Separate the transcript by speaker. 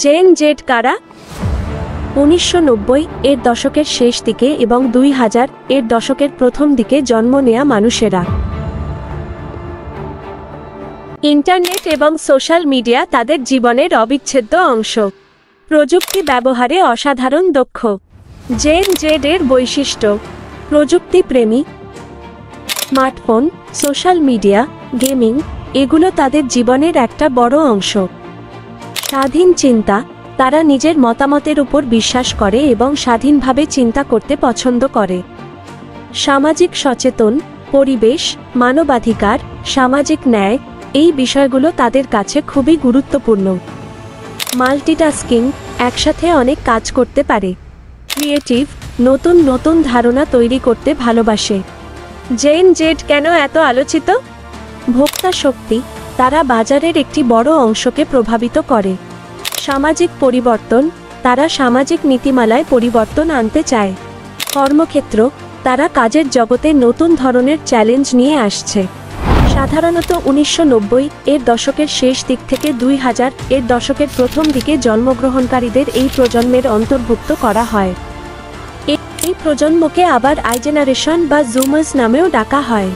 Speaker 1: Gen Z কারা? 1990 এর দশকের শেষ দিকে এবং 2000 এর দশকের প্রথম দিকে জন্ম নেয়া মানুষেরা। ইন্টারনেট এবং সোশ্যাল মিডিয়া তাদের জীবনের অবিচ্ছেদ্য অংশ। প্রযুক্তি ব্যবহারে অসাধারণ দক্ষ। জেন জেড এর বৈশিষ্ট্য: প্রযুক্তি প্রেমী, স্মার্টফোন, সোশ্যাল মিডিয়া, গেমিং এগুলো তাদের জীবনের একটা বড় অংশ। স্বাধীন চিন্তা: তারা নিজের মতামতের উপর বিশ্বাস করে এবং স্বাধীনভাবে চিন্তা করতে পছন্দ করে। সামাজিক সচেতন: পরিবেশ, মানবাধিকার, সামাজিক ন্যায় এই বিষয়গুলো তাদের কাছে খুবই গুরুত্বপূর্ণ। মাল্টিটাস্কিং: একসাথে অনেক কাজ করতে পারে। ক্রিয়েটিভ: নতুন নতুন ধারণা তৈরি করতে ভালোবাসে। জেন জেড কেন এত আলোচিত? ভোক্তা শক্তি: তারা বাজারের একটি বড় অংশকে প্রভাবিত করে। সামাজিক পরিবর্তন: তারা সামাজিক নীতিমালায় পরিবর্তন আনতে চায়। কর্মক্ষেত্র: তারা কাজের জগতে নতুন ধরনের চ্যালেঞ্জ নিয়ে আসছে। সাধারণত 1990 এর দশকের শেষ দিক থেকে 2000 এর দশকের প্রথম দিকে জন্মগ্রহণকারীদের এই প্রজন্মের অন্তর্ভুক্ত করা হয়। এই প্রজন্মকে আবার আই জেনারেশন বা জুমার্স নামেও ডাকা হয়।